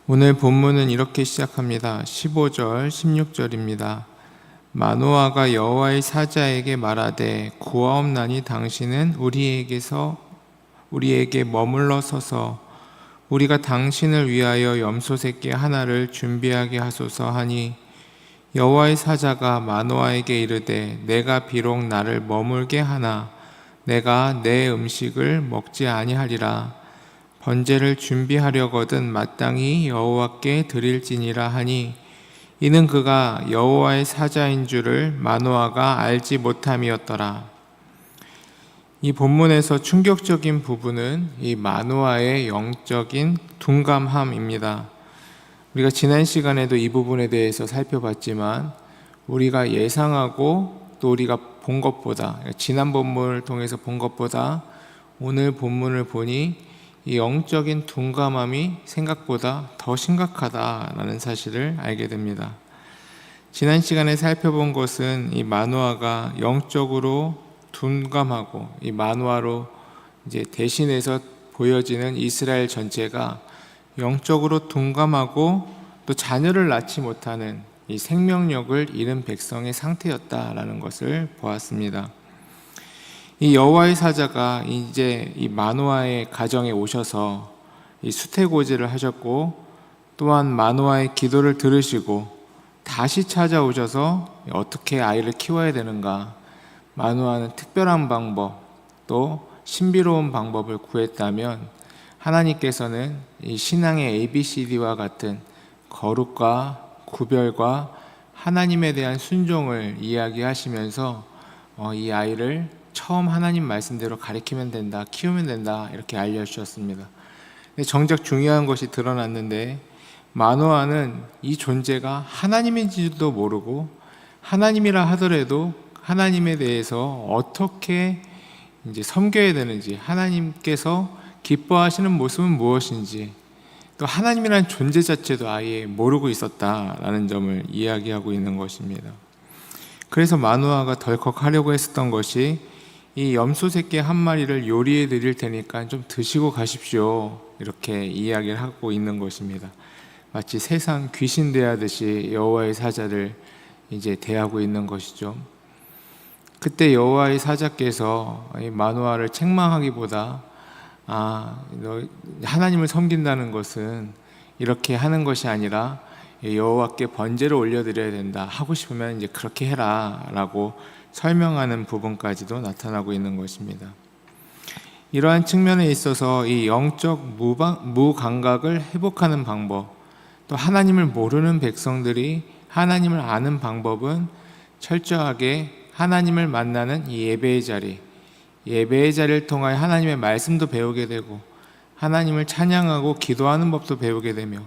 오늘 본문은 이렇게 시작합니다. 15절, 16절입니다. 마노아가 여호와의 사자에게 말하되 구하옵나니 당신은 우리에게 머물러 서서 우리가 당신을 위하여 염소 새끼 하나를 준비하게 하소서 하니 여호와의 사자가 마노아에게 이르되 내가 비록 나를 머물게 하나 내가 내 음식을 먹지 아니하리라. 번제를 준비하려거든 마땅히 여호와께 드릴지니라 하니 이는 그가 여호와의 사자인 줄을 마노아가 알지 못함이었더라. 이 본문에서 충격적인 부분은 이 마노아의 영적인 둔감함입니다. 우리가 지난 시간에도 이 부분에 대해서 살펴봤지만 우리가 예상하고 또 우리가 본 것보다, 지난 본문을 통해서 본 것보다 오늘 본문을 보니 이 영적인 둔감함이 생각보다 더 심각하다라는 사실을 알게 됩니다. 지난 시간에 살펴본 것은 이 마노아가 영적으로 둔감하고 이 마노아로 이제 대신해서 보여지는 이스라엘 전체가 영적으로 둔감하고 또 자녀를 낳지 못하는 이 생명력을 잃은 백성의 상태였다라는 것을 보았습니다. 이 여호와의 사자가 이제 이 마노아의 가정에 오셔서 이 수태고지를 하셨고 또한 마노아의 기도를 들으시고 다시 찾아오셔서 어떻게 아이를 키워야 되는가, 마노아는 특별한 방법 또 신비로운 방법을 구했다면 하나님께서는 이 신앙의 ABCD와 같은 거룩과 구별과 하나님에 대한 순종을 이야기하시면서 이 아이를 처음 하나님 말씀대로 가르치면 된다, 키우면 된다 이렇게 알려주셨습니다. 근데 정작 중요한 것이 드러났는데 마노아는 이 존재가 하나님인지도 모르고 하나님이라 하더라도 하나님에 대해서 어떻게 이제 섬겨야 되는지, 하나님께서 기뻐하시는 모습은 무엇인지, 또 하나님이라는 존재 자체도 아예 모르고 있었다라는 점을 이야기하고 있는 것입니다. 그래서 마노아가 덜컥 하려고 했었던 것이 이 염소 새끼 한 마리를 요리해 드릴 테니까 좀 드시고 가십시오 이렇게 이야기를 하고 있는 것입니다. 마치 세상 귀신 대하듯이 여호와의 사자를 이제 대하고 있는 것이죠. 그때 여호와의 사자께서 마노아를 책망하기보다 너 하나님을 섬긴다는 것은 이렇게 하는 것이 아니라 여호와께 번제를 올려드려야 된다, 하고 싶으면 이제 그렇게 해라 라고 설명하는 부분까지도 나타나고 있는 것입니다. 이러한 측면에 있어서 이 영적 무감각을 회복하는 방법, 또 하나님을 모르는 백성들이 하나님을 아는 방법은 철저하게 하나님을 만나는 이 예배의 자리를 통하여 하나님의 말씀도 배우게 되고 하나님을 찬양하고 기도하는 법도 배우게 되며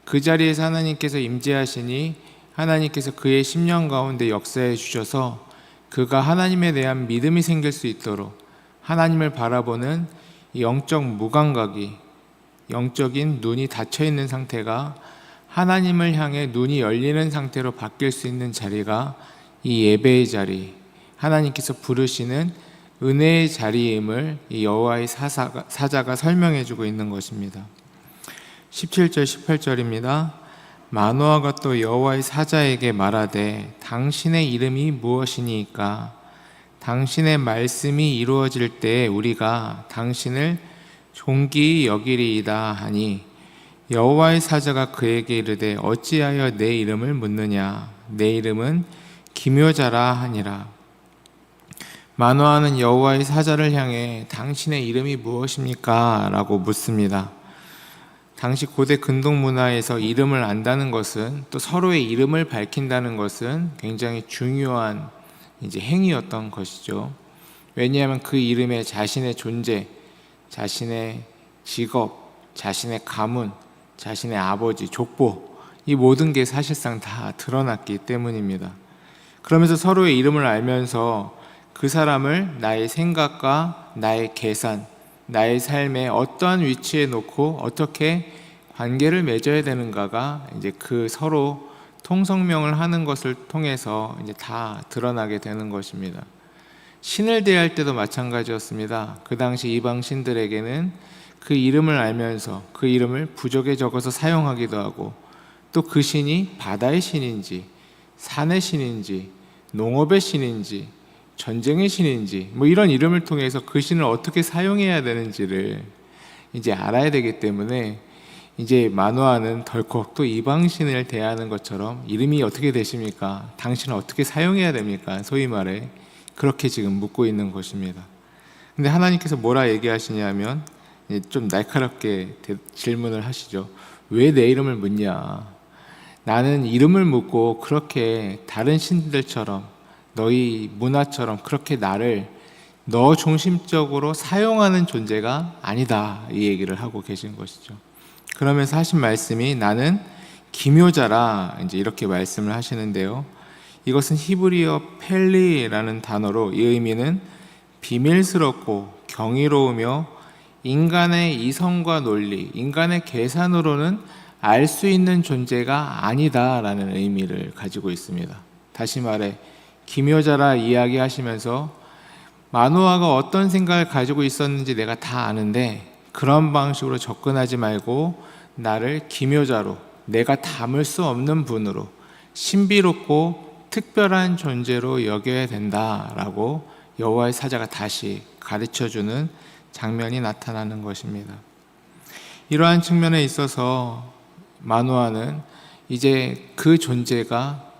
그 자리에서 하나님께서 임재하시니 하나님께서 그의 심령 가운데 역사해 주셔서 그가 하나님에 대한 믿음이 생길 수 있도록 하나님을 바라보는 영적 무감각이, 영적인 눈이 닫혀 있는 상태가 하나님을 향해 눈이 열리는 상태로 바뀔 수 있는 자리가 이 예배의 자리, 하나님께서 부르시는 은혜의 자리임을 이 여호와의 사자가 설명해 주고 있는 것입니다. 17절 18절입니다. 마노아가 또 여호와의 사자에게 말하되 당신의 이름이 무엇이니까 당신의 말씀이 이루어질 때에 우리가 당신을 존귀히 여기리이다 하니 여호와의 사자가 그에게 이르되 어찌하여 내 이름을 묻느냐, 내 이름은 기묘자라 하니라. 마노아는 여호와의 사자를 향해 당신의 이름이 무엇입니까? 라고 묻습니다. 당시 고대 근동 문화에서 이름을 안다는 것은, 또 서로의 이름을 밝힌다는 것은 굉장히 중요한 이제 행위였던 것이죠. 왜냐하면 그 이름에 자신의 존재, 자신의 직업, 자신의 가문, 자신의 아버지, 족보, 이 모든 게 사실상 다 드러났기 때문입니다. 그러면서 서로의 이름을 알면서 그 사람을 나의 생각과 나의 계산, 나의 삶에 어떠한 위치에 놓고 어떻게 관계를 맺어야 되는가가 이제 그 서로 통성명을 하는 것을 통해서 이제 다 드러나게 되는 것입니다. 신을 대할 때도 마찬가지였습니다. 그 당시 이방 신들에게는 그 이름을 알면서 그 이름을 부적에 적어서 사용하기도 하고, 또 그 신이 바다의 신인지 산의 신인지 농업의 신인지 전쟁의 신인지 뭐 이런 이름을 통해서 그 신을 어떻게 사용해야 되는지를 이제 알아야 되기 때문에, 이제 마노아는 덜컥 또 이방신을 대하는 것처럼 이름이 어떻게 되십니까? 당신은 어떻게 사용해야 됩니까? 소위 말해 그렇게 지금 묻고 있는 것입니다. 근데 하나님께서 뭐라 얘기하시냐면 좀 날카롭게 질문을 하시죠. 왜 내 이름을 묻냐? 나는 이름을 묻고 그렇게 다른 신들처럼 너희 문화처럼 그렇게 나를 너 중심적으로 사용하는 존재가 아니다, 이 얘기를 하고 계신 것이죠. 그러면서 하신 말씀이 나는 기묘자라, 이제 이렇게 말씀을 하시는데요. 이것은 히브리어 펠리라는 단어로 이 의미는 비밀스럽고 경이로우며 인간의 이성과 논리, 인간의 계산으로는 알 수 있는 존재가 아니다라는 의미를 가지고 있습니다. 다시 말해 기묘자라 이야기하시면서 마노아가 어떤 생각을 가지고 있었는지 내가 다 아는데 그런 방식으로 접근하지 말고 나를 기묘자로, 내가 담을 수 없는 분으로, 신비롭고 특별한 존재로 여겨야 된다라고 여호와의 사자가 다시 가르쳐주는 장면이 나타나는 것입니다. 이러한 측면에 있어서 마노아는 이제 그 존재가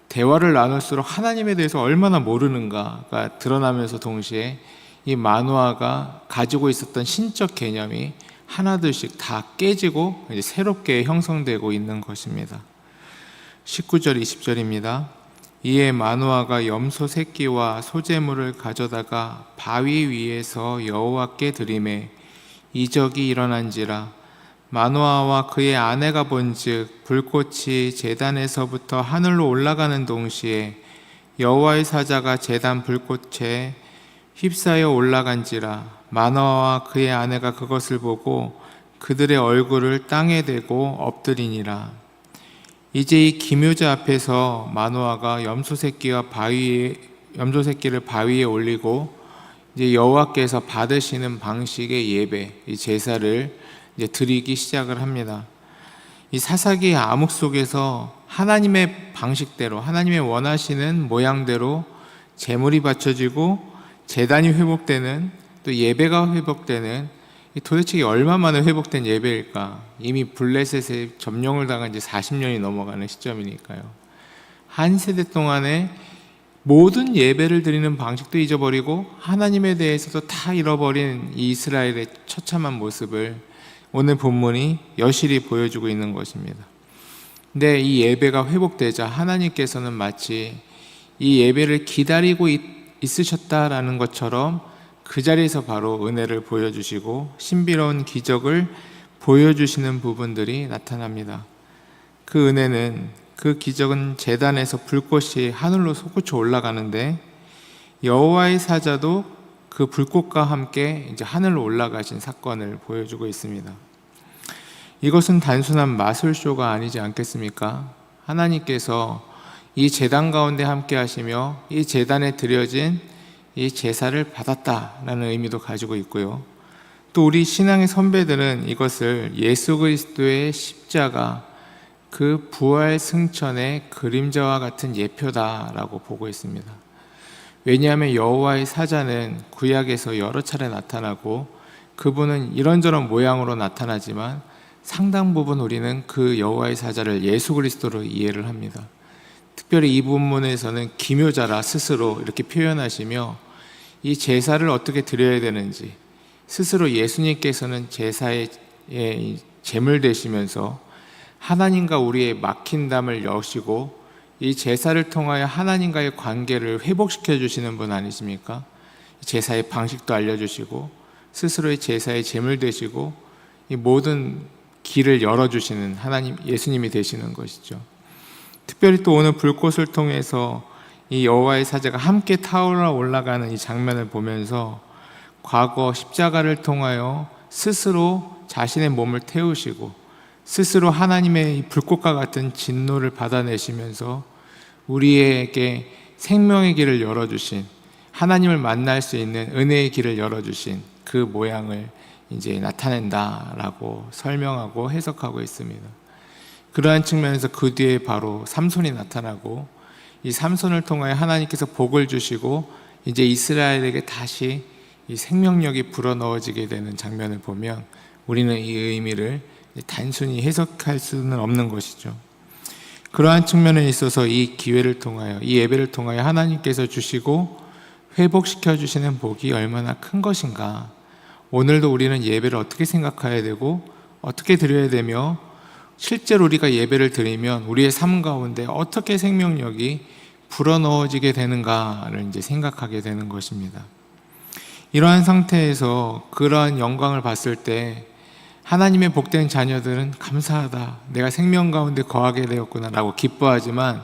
대화를 나눌수록 하나님에 대해서 얼마나 모르는가가 드러나면서 동시에 이 마노아가 가지고 있었던 신적 개념이 하나둘씩 다 깨지고 이제 새롭게 형성되고 있는 것입니다. 19절 20절입니다. 이에 마노아가 염소 새끼와 소재물을 가져다가 바위 위에서 여호와께 드리매 이적이 일어난지라. 마노아와 그의 아내가 본즉 불꽃이 제단에서부터 하늘로 올라가는 동시에 여호와의 사자가 제단 불꽃에 휩싸여 올라간지라. 마노아와 그의 아내가 그것을 보고 그들의 얼굴을 땅에 대고 엎드리니라. 이제 이 기묘자 앞에서 마노아가 염소 새끼를 바위에 올리고 이제 여호와께서 받으시는 방식의 예배, 이 제사를 이제 드리기 시작을 합니다. 이 사사기의 암흑 속에서 하나님의 방식대로, 하나님의 원하시는 모양대로 제물이 바쳐지고 제단이 회복되는, 또 예배가 회복되는, 도대체 얼마 만에 회복된 예배일까? 이미 블레셋에 점령을 당한 지 40년이 넘어가는 시점이니까요. 한 세대 동안에 모든 예배를 드리는 방식도 잊어버리고 하나님에 대해서도 다 잃어버린 이 이스라엘의 처참한 모습을 오늘 본문이 여실히 보여주고 있는 것입니다. 근데 이 예배가 회복되자 하나님께서는 마치 이 예배를 기다리고 있으셨다라는 것처럼 그 자리에서 바로 은혜를 보여주시고 신비로운 기적을 보여주시는 부분들이 나타납니다. 그 은혜는, 그 기적은 제단에서 불꽃이 하늘로 솟구쳐 올라가는데 여호와의 사자도 그 불꽃과 함께 이제 하늘로 올라가신 사건을 보여주고 있습니다. 이것은 단순한 마술쇼가 아니지 않겠습니까? 하나님께서 이 제단 가운데 함께 하시며 이 제단에 드려진 이 제사를 받았다라는 의미도 가지고 있고요. 또 우리 신앙의 선배들은 이것을 예수 그리스도의 십자가, 그 부활 승천의 그림자와 같은 예표다라고 보고 있습니다. 왜냐하면 여호와의 사자는 구약에서 여러 차례 나타나고 그분은 이런저런 모양으로 나타나지만 상당 부분 우리는 그 여호와의 사자를 예수 그리스도로 이해를 합니다. 특별히 이 부분에서는 기묘자라 스스로 이렇게 표현하시며 이 제사를 어떻게 드려야 되는지, 스스로 예수님께서는 제사의 제물 되시면서 하나님과 우리의 막힌 담을 여시고 이 제사를 통하여 하나님과의 관계를 회복시켜 주시는 분 아니십니까? 제사의 방식도 알려주시고 스스로의 제사의 제물 되시고 이 모든 길을 열어주시는 하나님, 예수님이 되시는 것이죠. 특별히 또 오늘 불꽃을 통해서 이 여호와의 사자가 함께 타올라 올라가는 이 장면을 보면서 과거 십자가를 통하여 스스로 자신의 몸을 태우시고 스스로 하나님의 불꽃과 같은 진노를 받아내시면서 우리에게 생명의 길을 열어주신, 하나님을 만날 수 있는 은혜의 길을 열어주신 그 모양을 이제 나타낸다라고 설명하고 해석하고 있습니다. 그러한 측면에서 그 뒤에 바로 삼손이 나타나고 이 삼손을 통하여 하나님께서 복을 주시고 이제 이스라엘에게 다시 이 생명력이 불어넣어지게 되는 장면을 보면 우리는 이 의미를 단순히 해석할 수는 없는 것이죠. 그러한 측면에 있어서 이 기회를 통하여, 이 예배를 통하여 하나님께서 주시고 회복시켜 주시는 복이 얼마나 큰 것인가. 오늘도 우리는 예배를 어떻게 생각해야 되고 어떻게 드려야 되며 실제로 우리가 예배를 드리면 우리의 삶 가운데 어떻게 생명력이 불어넣어지게 되는가를 이제 생각하게 되는 것입니다. 이러한 상태에서 그러한 영광을 봤을 때 하나님의 복된 자녀들은 감사하다, 내가 생명 가운데 거하게 되었구나 라고 기뻐하지만,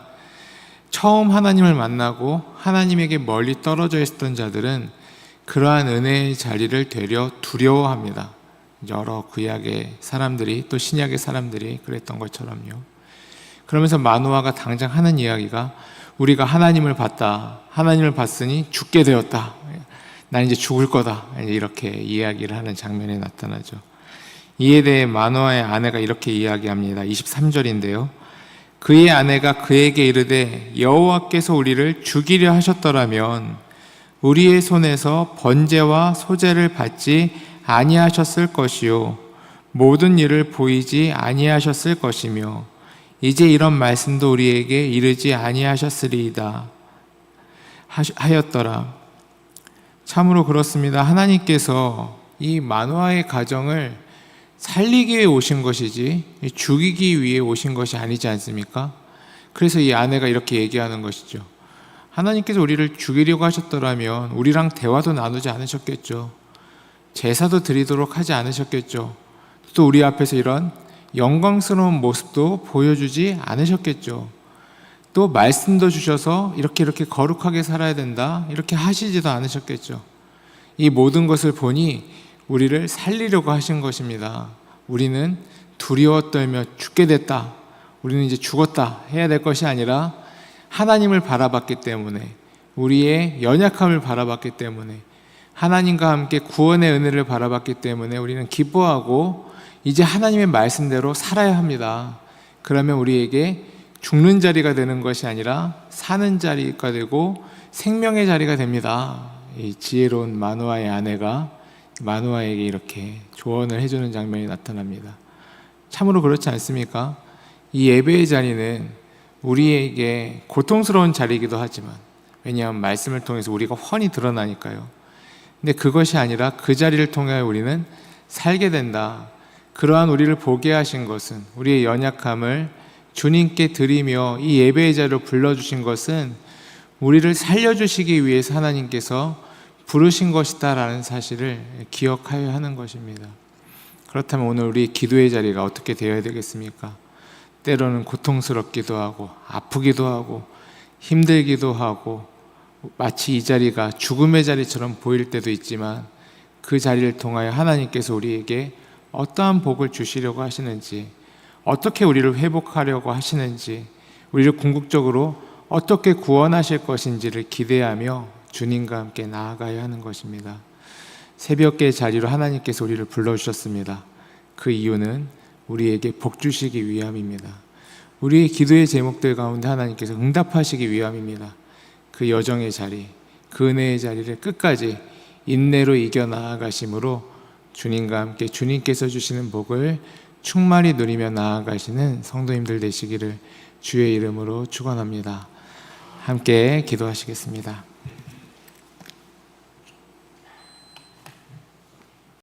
처음 하나님을 만나고 하나님에게 멀리 떨어져 있었던 자들은 그러한 은혜의 자리를 되려 두려워합니다. 여러 구약의 사람들이, 또 신약의 사람들이 그랬던 것처럼요. 그러면서 마노아가 당장 하는 이야기가, 우리가 하나님을 봤다, 하나님을 봤으니 죽게 되었다, 난 이제 죽을 거다, 이렇게 이야기를 하는 장면이 나타나죠. 이에 대해 마노아의 아내가 이렇게 이야기합니다. 23절인데요. 그의 아내가 그에게 이르되 여호와께서 우리를 죽이려 하셨더라면 우리의 손에서 번제와 소제를 받지 아니하셨을 것이요 모든 일을 보이지 아니하셨을 것이며 이제 이런 말씀도 우리에게 이르지 아니하셨으리이다 하였더라. 참으로 그렇습니다. 하나님께서 이 마노아의 가정을 살리기 위해 오신 것이지 죽이기 위해 오신 것이 아니지 않습니까? 그래서 이 아내가 이렇게 얘기하는 것이죠. 하나님께서 우리를 죽이려고 하셨더라면 우리랑 대화도 나누지 않으셨겠죠. 제사도 드리도록 하지 않으셨겠죠. 또 우리 앞에서 이런 영광스러운 모습도 보여주지 않으셨겠죠. 또 말씀도 주셔서 이렇게 거룩하게 살아야 된다, 이렇게 하시지도 않으셨겠죠. 이 모든 것을 보니 우리를 살리려고 하신 것입니다. 우리는 두려워 떨며 죽게 됐다, 우리는 이제 죽었다 해야 될 것이 아니라 하나님을 바라봤기 때문에, 우리의 연약함을 바라봤기 때문에, 하나님과 함께 구원의 은혜를 바라봤기 때문에 우리는 기뻐하고 이제 하나님의 말씀대로 살아야 합니다. 그러면 우리에게 죽는 자리가 되는 것이 아니라 사는 자리가 되고 생명의 자리가 됩니다. 이 지혜로운 마노아의 아내가 마노아에게 이렇게 조언을 해주는 장면이 나타납니다. 참으로 그렇지 않습니까? 이 예배의 자리는 우리에게 고통스러운 자리이기도 하지만, 왜냐하면 말씀을 통해서 우리가 훤히 드러나니까요. 근데 그것이 아니라 그 자리를 통해 우리는 살게 된다. 그러한 우리를 보게 하신 것은, 우리의 연약함을 주님께 드리며 이 예배의 자리로 불러주신 것은 우리를 살려주시기 위해서 하나님께서 부르신 것이다 라는 사실을 기억하여야 하는 것입니다. 그렇다면 오늘 우리 기도의 자리가 어떻게 되어야 되겠습니까? 때로는 고통스럽기도 하고 아프기도 하고 힘들기도 하고 마치 이 자리가 죽음의 자리처럼 보일 때도 있지만, 그 자리를 통하여 하나님께서 우리에게 어떠한 복을 주시려고 하시는지, 어떻게 우리를 회복하려고 하시는지, 우리를 궁극적으로 어떻게 구원하실 것인지를 기대하며 주님과 함께 나아가야 하는 것입니다. 새벽의 자리로 하나님께서 우리를 불러주셨습니다. 그 이유는 우리에게 복 주시기 위함입니다. 우리의 기도의 제목들 가운데 하나님께서 응답하시기 위함입니다. 그 여정의 자리, 그 은혜의 자리를 끝까지 인내로 이겨 나아가심으로 주님과 함께 주님께서 주시는 복을 충만히 누리며 나아가시는 성도님들 되시기를 주의 이름으로 축원합니다. 함께 기도하시겠습니다.